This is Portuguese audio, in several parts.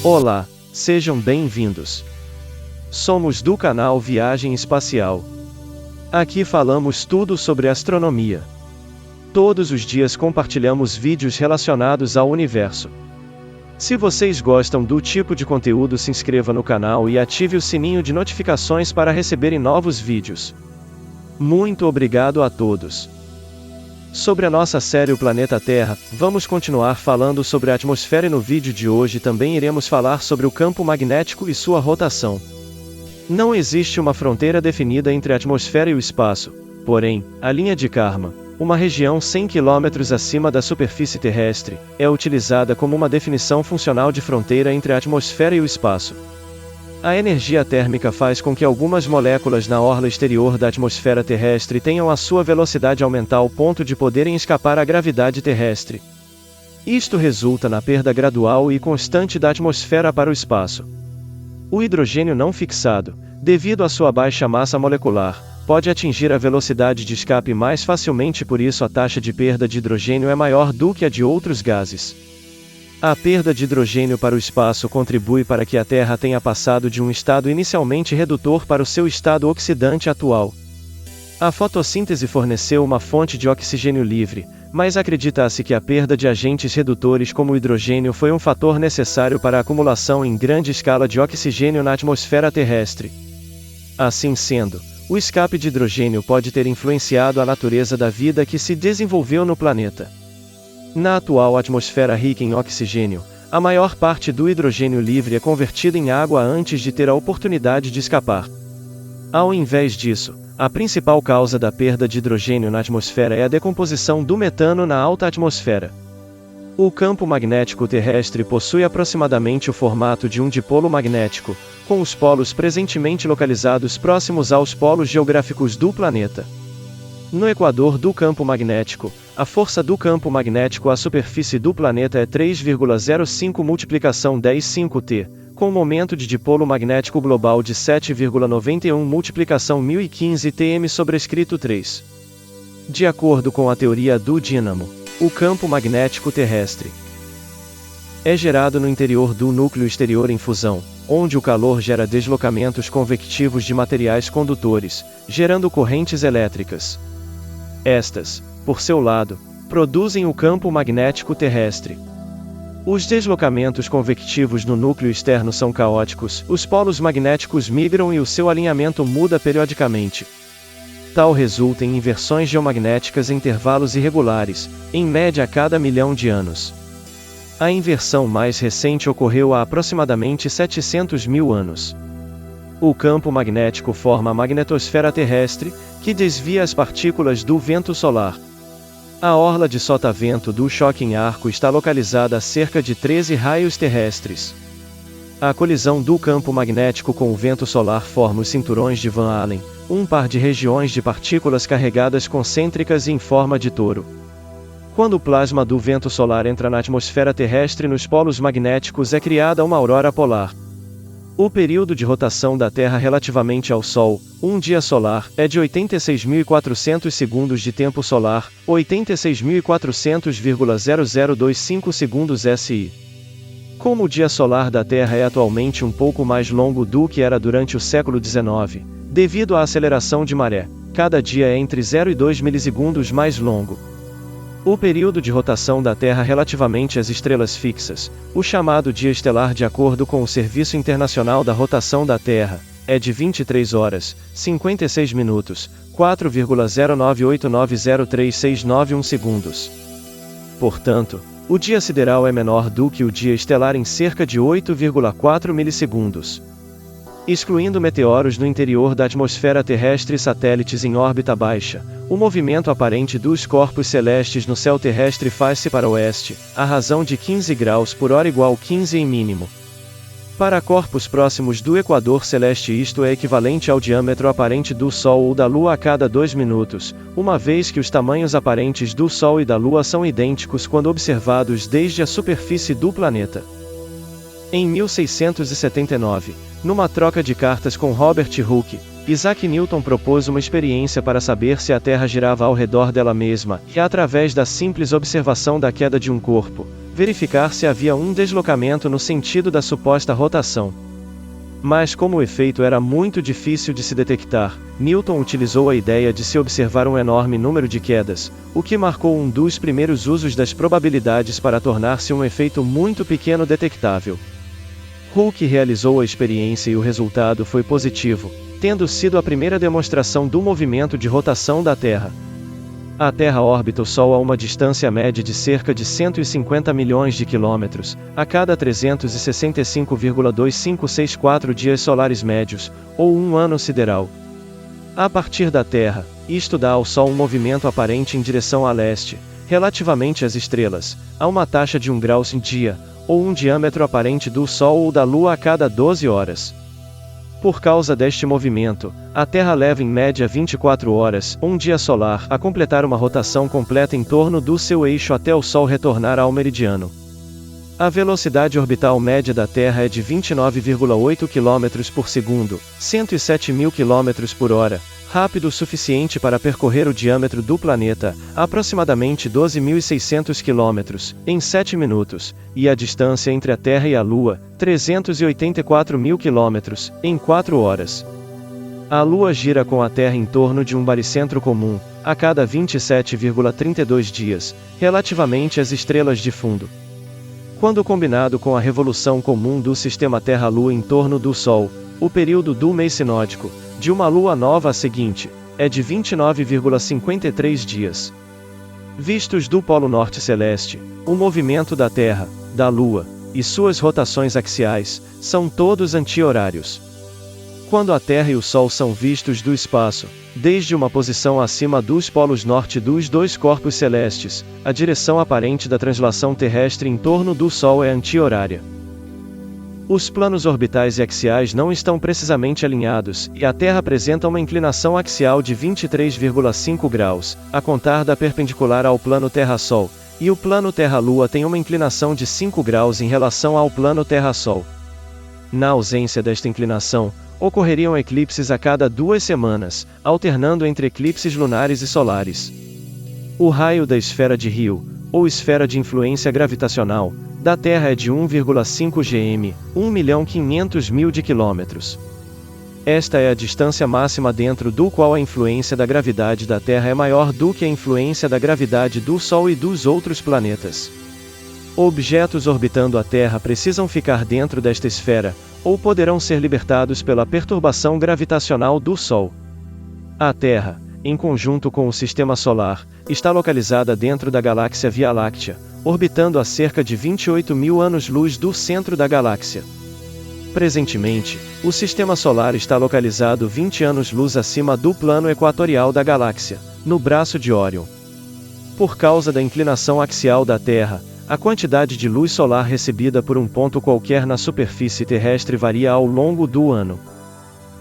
Olá, sejam bem-vindos. Somos do canal Viagem Espacial. Aqui falamos tudo sobre astronomia. Todos os dias compartilhamos vídeos relacionados ao universo. Se vocês gostam do tipo de conteúdo, se inscreva no canal e ative o sininho de notificações para receberem novos vídeos. Muito obrigado a todos. Sobre a nossa série O Planeta Terra, vamos continuar falando sobre a atmosfera e no vídeo de hoje também iremos falar sobre o campo magnético e sua rotação. Não existe uma fronteira definida entre a atmosfera e o espaço, porém, a linha de Kármán, uma região 100 km acima da superfície terrestre, é utilizada como uma definição funcional de fronteira entre a atmosfera e o espaço. A energia térmica faz com que algumas moléculas na orla exterior da atmosfera terrestre tenham a sua velocidade aumentar ao ponto de poderem escapar à gravidade terrestre. Isto resulta na perda gradual e constante da atmosfera para o espaço. O hidrogênio não fixado, devido à sua baixa massa molecular, pode atingir a velocidade de escape mais facilmente, por isso a taxa de perda de hidrogênio é maior do que a de outros gases. A perda de hidrogênio para o espaço contribui para que a Terra tenha passado de um estado inicialmente redutor para o seu estado oxidante atual. A fotossíntese forneceu uma fonte de oxigênio livre, mas acredita-se que a perda de agentes redutores como o hidrogênio foi um fator necessário para a acumulação em grande escala de oxigênio na atmosfera terrestre. Assim sendo, o escape de hidrogênio pode ter influenciado a natureza da vida que se desenvolveu no planeta. Na atual atmosfera rica em oxigênio, a maior parte do hidrogênio livre é convertida em água antes de ter a oportunidade de escapar. Ao invés disso, a principal causa da perda de hidrogênio na atmosfera é a decomposição do metano na alta atmosfera. O campo magnético terrestre possui aproximadamente o formato de um dipolo magnético, com os polos presentemente localizados próximos aos polos geográficos do planeta. No equador do campo magnético, a força do campo magnético à superfície do planeta é 3,05 multiplicação 10⁵T, com momento de dipolo magnético global de 7,91 multiplicação 1015 tm sobrescrito 3. De acordo com a teoria do dínamo, o campo magnético terrestre é gerado no interior do núcleo exterior em fusão, onde o calor gera deslocamentos convectivos de materiais condutores, gerando correntes elétricas. Estas, por seu lado, produzem o campo magnético terrestre. Os deslocamentos convectivos no núcleo externo são caóticos, os polos magnéticos migram e o seu alinhamento muda periodicamente. Tal resulta em inversões geomagnéticas em intervalos irregulares, em média a cada 1 milhão de anos. A inversão mais recente ocorreu há aproximadamente 700 mil anos. O campo magnético forma a magnetosfera terrestre, que desvia as partículas do vento solar. A orla de sotavento do choque em arco está localizada a cerca de 13 raios terrestres. A colisão do campo magnético com o vento solar forma os cinturões de Van Allen, um par de regiões de partículas carregadas concêntricas em forma de touro. Quando o plasma do vento solar entra na atmosfera terrestre nos polos magnéticos, é criada uma aurora polar. O período de rotação da Terra relativamente ao Sol, um dia solar, é de 86.400 segundos de tempo solar, 86.400,0025 segundos SI. Como o dia solar da Terra é atualmente um pouco mais longo do que era durante o século XIX, devido à aceleração de maré, cada dia é entre 0 e 2 milissegundos mais longo. O período de rotação da Terra relativamente às estrelas fixas, o chamado dia estelar de acordo com o Serviço Internacional da Rotação da Terra, é de 23 horas, 56 minutos, 4,0989036991 segundos. Portanto, o dia sideral é menor do que o dia estelar em cerca de 8,4 milissegundos. Excluindo meteoros no interior da atmosfera terrestre e satélites em órbita baixa, o movimento aparente dos corpos celestes no céu terrestre faz-se para oeste, a razão de 15 graus por hora igual 15 em mínimo. Para corpos próximos do equador celeste, isto é equivalente ao diâmetro aparente do Sol ou da Lua a cada 2 minutos, uma vez que os tamanhos aparentes do Sol e da Lua são idênticos quando observados desde a superfície do planeta. Em 1679, numa troca de cartas com Robert Hooke, Isaac Newton propôs uma experiência para saber se a Terra girava ao redor dela mesma, e através da simples observação da queda de um corpo, verificar se havia um deslocamento no sentido da suposta rotação. Mas como o efeito era muito difícil de se detectar, Newton utilizou a ideia de se observar um enorme número de quedas, o que marcou um dos primeiros usos das probabilidades para tornar-se um efeito muito pequeno detectável. Hooke realizou a experiência e o resultado foi positivo, tendo sido a primeira demonstração do movimento de rotação da Terra. A Terra orbita o Sol a uma distância média de cerca de 150 milhões de quilômetros, a cada 365,2564 dias solares médios, ou um ano sideral. A partir da Terra, isto dá ao Sol um movimento aparente em direção a leste, relativamente às estrelas, a uma taxa de 1 grau em dia, ou um diâmetro aparente do Sol ou da Lua a cada 12 horas. Por causa deste movimento, a Terra leva em média 24 horas, um dia solar, a completar uma rotação completa em torno do seu eixo até o Sol retornar ao meridiano. A velocidade orbital média da Terra é de 29,8 km por segundo, 107.000 km por hora, rápido o suficiente para percorrer o diâmetro do planeta, aproximadamente 12.600 km, em 7 minutos, e a distância entre a Terra e a Lua, 384.000 km, em 4 horas. A Lua gira com a Terra em torno de um baricentro comum, a cada 27,32 dias, relativamente às estrelas de fundo. Quando combinado com a revolução comum do sistema Terra-Lua em torno do Sol, o período do mês sinódico, de uma lua nova à seguinte, é de 29,53 dias. Vistos do Polo Norte celeste, o movimento da Terra, da Lua, e suas rotações axiais, são todos anti-horários. Quando a Terra e o Sol são vistos do espaço, desde uma posição acima dos polos norte dos dois corpos celestes, a direção aparente da translação terrestre em torno do Sol é anti-horária. Os planos orbitais e axiais não estão precisamente alinhados, e a Terra apresenta uma inclinação axial de 23,5 graus, a contar da perpendicular ao plano Terra-Sol, e o plano Terra-Lua tem uma inclinação de 5 graus em relação ao plano Terra-Sol. Na ausência desta inclinação, ocorreriam eclipses a cada 2 semanas, alternando entre eclipses lunares e solares. O raio da esfera de Rio, ou esfera de influência gravitacional, da Terra é de 1,5 gm, 1.500.000 de quilômetros. Esta é a distância máxima dentro do qual a influência da gravidade da Terra é maior do que a influência da gravidade do Sol e dos outros planetas. Objetos orbitando a Terra precisam ficar dentro desta esfera, ou poderão ser libertados pela perturbação gravitacional do Sol. A Terra, em conjunto com o Sistema Solar, está localizada dentro da galáxia Via Láctea, orbitando a cerca de 28.000 anos-luz do centro da galáxia. Presentemente, o Sistema Solar está localizado 20 anos-luz acima do plano equatorial da galáxia, no braço de Órion. Por causa da inclinação axial da Terra, a quantidade de luz solar recebida por um ponto qualquer na superfície terrestre varia ao longo do ano.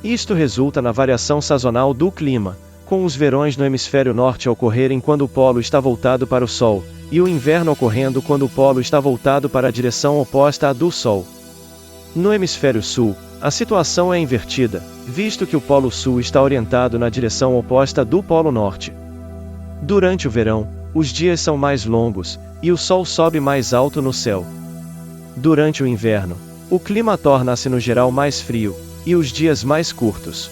Isto resulta na variação sazonal do clima, com os verões no hemisfério norte ocorrerem quando o polo está voltado para o Sol, e o inverno ocorrendo quando o polo está voltado para a direção oposta à do Sol. No hemisfério sul, a situação é invertida, visto que o polo sul está orientado na direção oposta do polo norte. Durante o verão, os dias são mais longos, e o Sol sobe mais alto no céu. Durante o inverno, o clima torna-se no geral mais frio, e os dias mais curtos.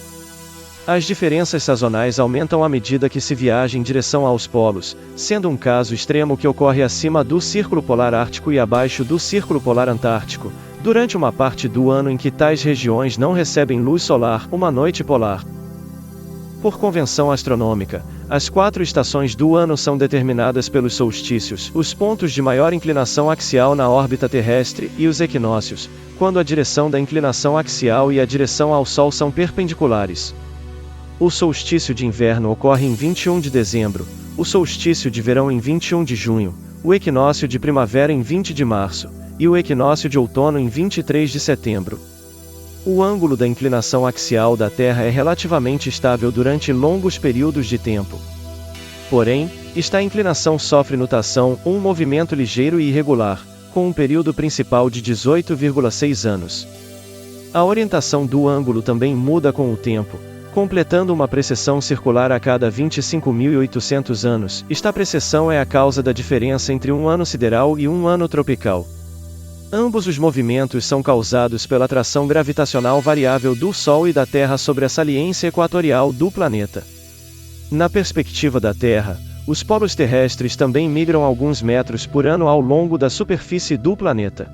As diferenças sazonais aumentam à medida que se viaja em direção aos polos, sendo um caso extremo que ocorre acima do Círculo Polar Ártico e abaixo do Círculo Polar Antártico, durante uma parte do ano em que tais regiões não recebem luz solar, uma noite polar. Por convenção astronômica, as 4 estações do ano são determinadas pelos solstícios, os pontos de maior inclinação axial na órbita terrestre, e os equinócios, quando a direção da inclinação axial e a direção ao Sol são perpendiculares. O solstício de inverno ocorre em 21 de dezembro, o solstício de verão em 21 de junho, o equinócio de primavera em 20 de março, e o equinócio de outono em 23 de setembro. O ângulo da inclinação axial da Terra é relativamente estável durante longos períodos de tempo. Porém, esta inclinação sofre nutação, um movimento ligeiro e irregular, com um período principal de 18,6 anos. A orientação do ângulo também muda com o tempo, completando uma precessão circular a cada 25.800 anos. Esta precessão é a causa da diferença entre um ano sideral e um ano tropical. Ambos os movimentos são causados pela atração gravitacional variável do Sol e da Terra sobre a saliência equatorial do planeta. Na perspectiva da Terra, os polos terrestres também migram alguns metros por ano ao longo da superfície do planeta.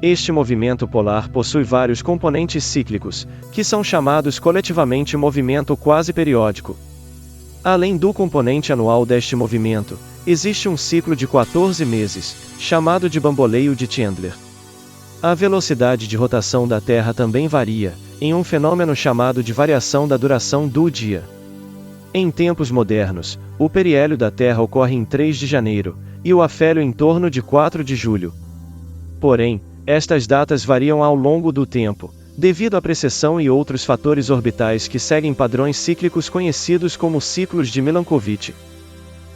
Este movimento polar possui vários componentes cíclicos, que são chamados coletivamente movimento quase periódico. Além do componente anual deste movimento, existe um ciclo de 14 meses, chamado de bamboleio de Chandler. A velocidade de rotação da Terra também varia, em um fenômeno chamado de variação da duração do dia. Em tempos modernos, o periélio da Terra ocorre em 3 de janeiro, e o afélio em torno de 4 de julho. Porém, estas datas variam ao longo do tempo, devido à precessão e outros fatores orbitais que seguem padrões cíclicos conhecidos como ciclos de Milankovitch.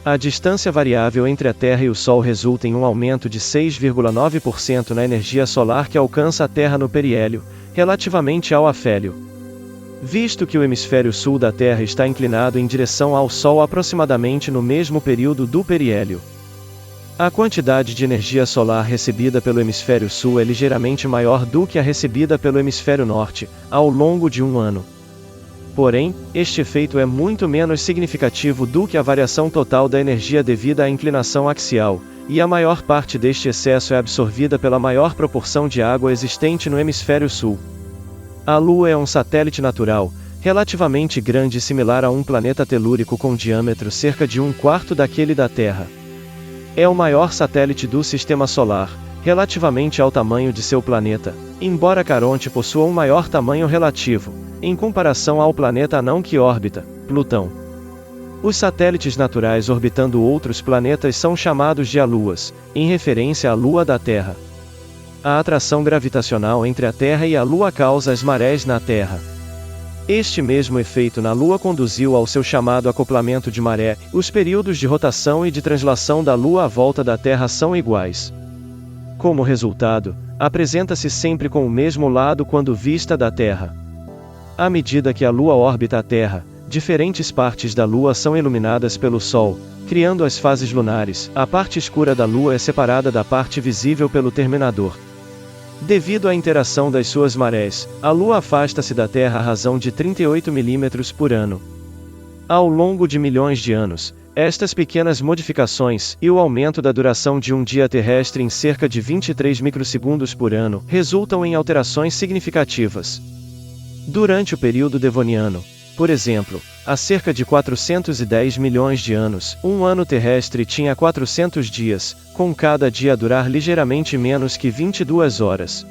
A distância variável entre a Terra e o Sol resulta em um aumento de 6,9% na energia solar que alcança a Terra no periélio, relativamente ao afélio. Visto que o hemisfério sul da Terra está inclinado em direção ao Sol aproximadamente no mesmo período do periélio, a quantidade de energia solar recebida pelo hemisfério sul é ligeiramente maior do que a recebida pelo hemisfério norte, ao longo de um ano. Porém, este efeito é muito menos significativo do que a variação total da energia devido à inclinação axial, e a maior parte deste excesso é absorvida pela maior proporção de água existente no hemisfério sul. A Lua é um satélite natural, relativamente grande e similar a um planeta telúrico com diâmetro cerca de 1/4 daquele da Terra. É o maior satélite do Sistema Solar, relativamente ao tamanho de seu planeta, embora Caronte possua um maior tamanho relativo, em comparação ao planeta anão que orbita, Plutão. Os satélites naturais orbitando outros planetas são chamados de aluas, em referência à Lua da Terra. A atração gravitacional entre a Terra e a Lua causa as marés na Terra. Este mesmo efeito na Lua conduziu ao seu chamado acoplamento de maré. Os períodos de rotação e de translação da Lua à volta da Terra são iguais. Como resultado, apresenta-se sempre com o mesmo lado quando vista da Terra. À medida que a Lua orbita a Terra, diferentes partes da Lua são iluminadas pelo Sol, criando as fases lunares. A parte escura da Lua é separada da parte visível pelo terminador. Devido à interação das suas marés, a Lua afasta-se da Terra à razão de 38 mm por ano. Ao longo de milhões de anos, estas pequenas modificações, e o aumento da duração de um dia terrestre em cerca de 23 microsegundos por ano, resultam em alterações significativas. Durante o período devoniano, por exemplo, há cerca de 410 milhões de anos, um ano terrestre tinha 400 dias, com cada dia a durar ligeiramente menos que 22 horas.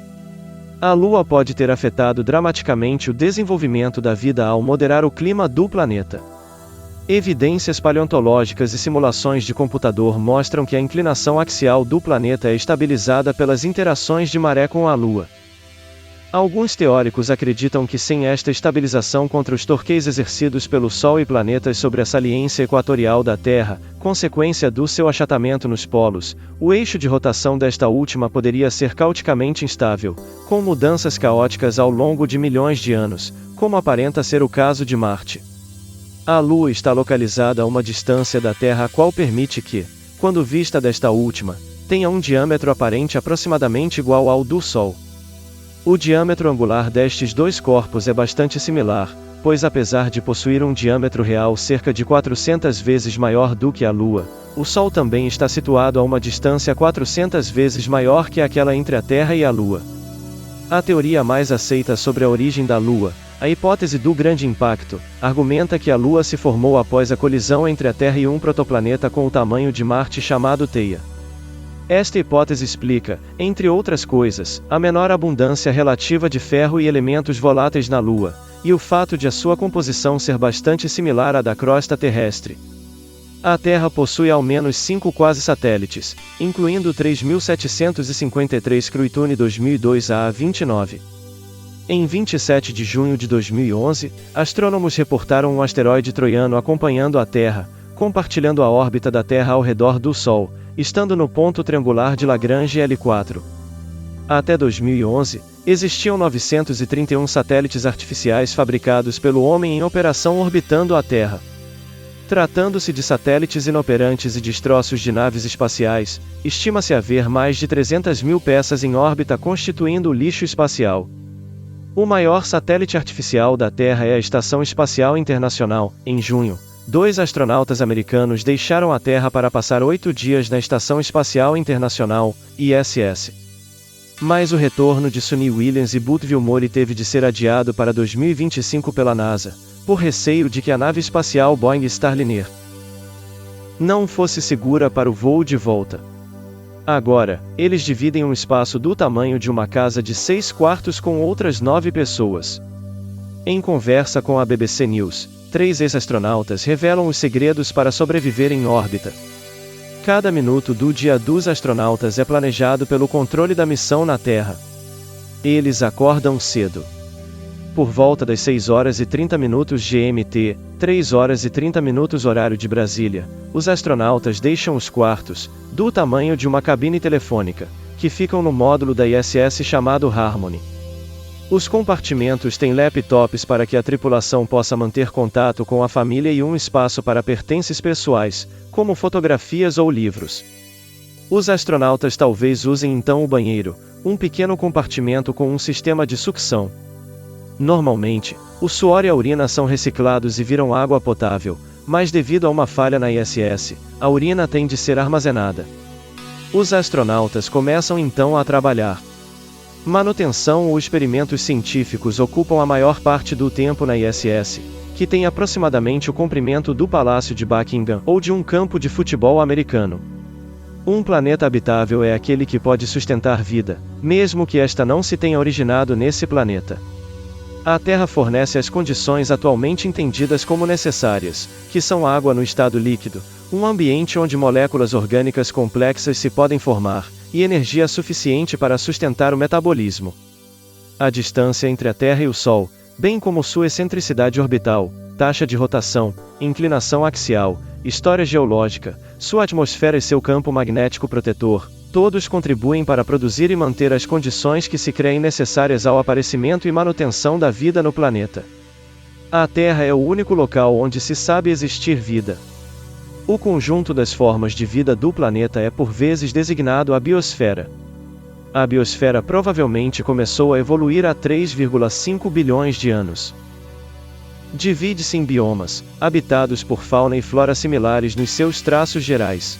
A Lua pode ter afetado dramaticamente o desenvolvimento da vida ao moderar o clima do planeta. Evidências paleontológicas e simulações de computador mostram que a inclinação axial do planeta é estabilizada pelas interações de maré com a Lua. Alguns teóricos acreditam que sem esta estabilização contra os torqueis exercidos pelo Sol e planetas sobre a saliência equatorial da Terra, consequência do seu achatamento nos polos, o eixo de rotação desta última poderia ser caoticamente instável, com mudanças caóticas ao longo de milhões de anos, como aparenta ser o caso de Marte. A Lua está localizada a uma distância da Terra a qual permite que, quando vista desta última, tenha um diâmetro aparente aproximadamente igual ao do Sol. O diâmetro angular destes dois corpos é bastante similar, pois apesar de possuir um diâmetro real cerca de 400 vezes maior do que a Lua, o Sol também está situado a uma distância 400 vezes maior que aquela entre a Terra e a Lua. A teoria mais aceita sobre a origem da Lua, a hipótese do grande impacto, argumenta que a Lua se formou após a colisão entre a Terra e um protoplaneta com o tamanho de Marte chamado Theia. Esta hipótese explica, entre outras coisas, a menor abundância relativa de ferro e elementos voláteis na Lua, e o fato de a sua composição ser bastante similar à da crosta terrestre. A Terra possui ao menos 5 quasi-satélites, incluindo 3.753 Cruitune 2002 a 29. Em 27 de junho de 2011, astrônomos reportaram um asteroide troiano acompanhando a Terra, compartilhando a órbita da Terra ao redor do Sol, estando no ponto triangular de Lagrange L4. Até 2011, Existiam 931 satélites artificiais fabricados pelo homem em operação orbitando a Terra. Tratando-se de satélites inoperantes e destroços de naves espaciais, estima-se haver mais de 300 mil peças em órbita constituindo o lixo espacial. O maior satélite artificial da Terra é a Estação Espacial Internacional. Em junho, 2 astronautas americanos deixaram a Terra para passar 8 dias na Estação Espacial Internacional, ISS. Mas o retorno de Suni Williams e Buzz Vilmore teve de ser adiado para 2025 pela NASA, por receio de que a nave espacial Boeing Starliner não fosse segura para o voo de volta. Agora, eles dividem um espaço do tamanho de uma casa de 6 quartos com outras 9 pessoas. Em conversa com a BBC News, 3 ex-astronautas revelam os segredos para sobreviver em órbita. Cada minuto do dia dos astronautas é planejado pelo controle da missão na Terra. Eles acordam cedo. Por volta das 6 horas e 30 minutos GMT, 3 horas e 30 minutos horário de Brasília, os astronautas deixam os quartos, do tamanho de uma cabine telefônica, que ficam no módulo da ISS chamado Harmony. Os compartimentos têm laptops para que a tripulação possa manter contato com a família e um espaço para pertences pessoais, como fotografias ou livros. Os astronautas talvez usem então o banheiro, um pequeno compartimento com um sistema de sucção. Normalmente, o suor e a urina são reciclados e viram água potável, mas devido a uma falha na ISS, a urina tem de ser armazenada. Os astronautas começam então a trabalhar. Manutenção ou experimentos científicos ocupam a maior parte do tempo na ISS, que tem aproximadamente o comprimento do Palácio de Buckingham ou de um campo de futebol americano. Um planeta habitável é aquele que pode sustentar vida, mesmo que esta não se tenha originado nesse planeta. A Terra fornece as condições atualmente entendidas como necessárias, que são água no estado líquido, um ambiente onde moléculas orgânicas complexas se podem formar, e energia suficiente para sustentar o metabolismo. A distância entre a Terra e o Sol, bem como sua excentricidade orbital, taxa de rotação, inclinação axial, história geológica, sua atmosfera e seu campo magnético protetor, todos contribuem para produzir e manter as condições que se creem necessárias ao aparecimento e manutenção da vida no planeta. A Terra é o único local onde se sabe existir vida. O conjunto das formas de vida do planeta é por vezes designado a biosfera. A biosfera provavelmente começou a evoluir há 3,5 bilhões de anos. Divide-se em biomas, habitados por fauna e flora similares nos seus traços gerais.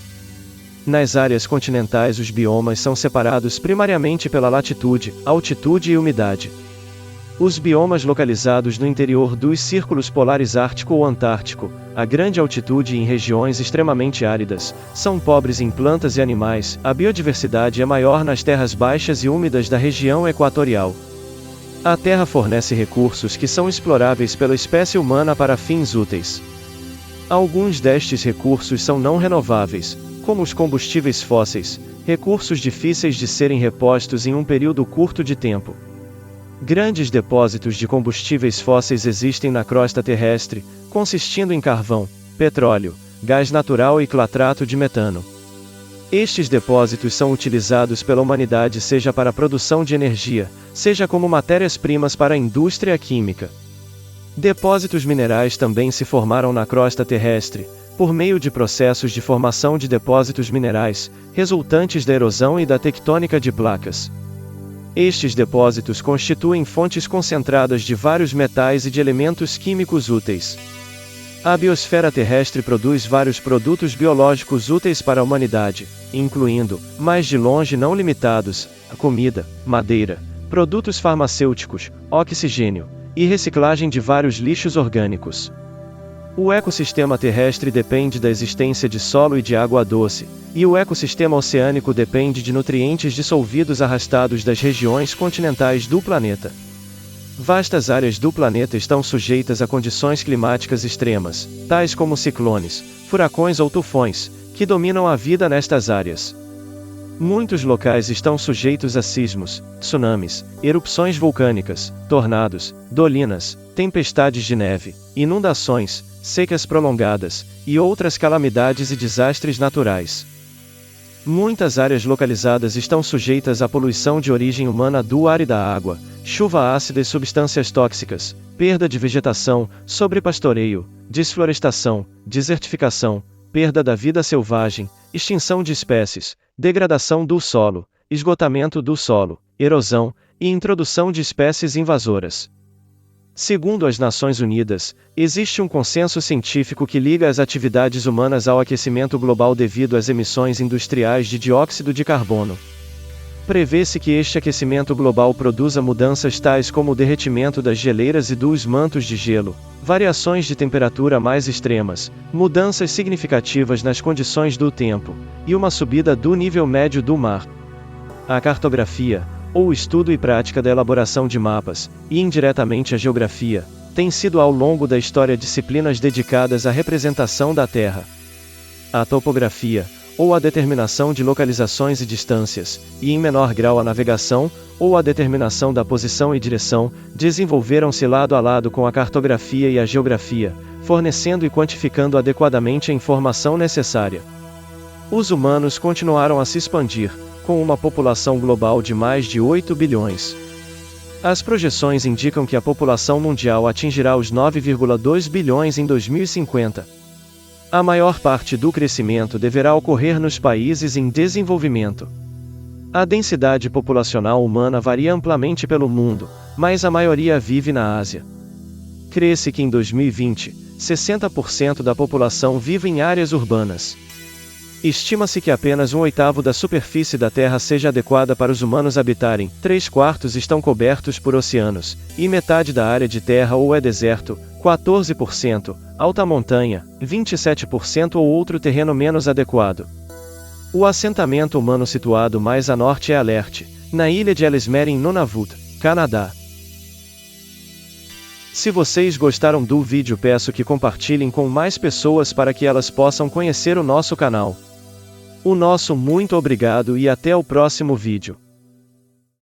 Nas áreas continentais os biomas são separados primariamente pela latitude, altitude e umidade. Os biomas localizados no interior dos círculos polares Ártico ou Antártico, a grande altitude e em regiões extremamente áridas, são pobres em plantas e animais. A biodiversidade é maior nas terras baixas e úmidas da região equatorial. A Terra fornece recursos que são exploráveis pela espécie humana para fins úteis. Alguns destes recursos são não renováveis, como os combustíveis fósseis, recursos difíceis de serem repostos em um período curto de tempo. Grandes depósitos de combustíveis fósseis existem na crosta terrestre, consistindo em carvão, petróleo, gás natural e clatrato de metano. Estes depósitos são utilizados pela humanidade seja para a produção de energia, seja como matérias-primas para a indústria química. Depósitos minerais também se formaram na crosta terrestre, por meio de processos de formação de depósitos minerais, resultantes da erosão e da tectônica de placas. Estes depósitos constituem fontes concentradas de vários metais e de elementos químicos úteis. A biosfera terrestre produz vários produtos biológicos úteis para a humanidade, incluindo, mais de longe não limitados, a comida, madeira, produtos farmacêuticos, oxigênio, e reciclagem de vários lixos orgânicos. O ecossistema terrestre depende da existência de solo e de água doce, e o ecossistema oceânico depende de nutrientes dissolvidos arrastados das regiões continentais do planeta. Vastas áreas do planeta estão sujeitas a condições climáticas extremas, tais como ciclones, furacões ou tufões, que dominam a vida nestas áreas. Muitos locais estão sujeitos a sismos, tsunamis, erupções vulcânicas, tornados, dolinas, tempestades de neve, inundações, secas prolongadas, e outras calamidades e desastres naturais. Muitas áreas localizadas estão sujeitas à poluição de origem humana do ar e da água, chuva ácida e substâncias tóxicas, perda de vegetação, sobrepastoreio, desflorestação, desertificação, perda da vida selvagem, extinção de espécies, degradação do solo, esgotamento do solo, erosão e introdução de espécies invasoras. Segundo as Nações Unidas, existe um consenso científico que liga as atividades humanas ao aquecimento global devido às emissões industriais de dióxido de carbono. Prevê-se que este aquecimento global produza mudanças tais como o derretimento das geleiras e dos mantos de gelo, variações de temperatura mais extremas, mudanças significativas nas condições do tempo, e uma subida do nível médio do mar. A cartografia, ou estudo e prática da elaboração de mapas, e indiretamente a geografia, tem sido ao longo da história disciplinas dedicadas à representação da Terra. A topografia, ou a determinação de localizações e distâncias, e em menor grau a navegação, ou a determinação da posição e direção, desenvolveram-se lado a lado com a cartografia e a geografia, fornecendo e quantificando adequadamente a informação necessária. Os humanos continuaram a se expandir, com uma população global de mais de 8 bilhões. As projeções indicam que a população mundial atingirá os 9,2 bilhões em 2050. A maior parte do crescimento deverá ocorrer nos países em desenvolvimento. A densidade populacional humana varia amplamente pelo mundo, mas a maioria vive na Ásia. Crê-se que em 2020, 60% da população vive em áreas urbanas. Estima-se que apenas 1/8 da superfície da Terra seja adequada para os humanos habitarem, 3/4 estão cobertos por oceanos, e metade da área de terra ou é deserto, 14%, alta montanha, 27% ou outro terreno menos adequado. O assentamento humano situado mais a norte é Alert, na ilha de Ellesmere em Nunavut, Canadá. Se vocês gostaram do vídeo, peço que compartilhem com mais pessoas para que elas possam conhecer o nosso canal. O nosso muito obrigado e até o próximo vídeo.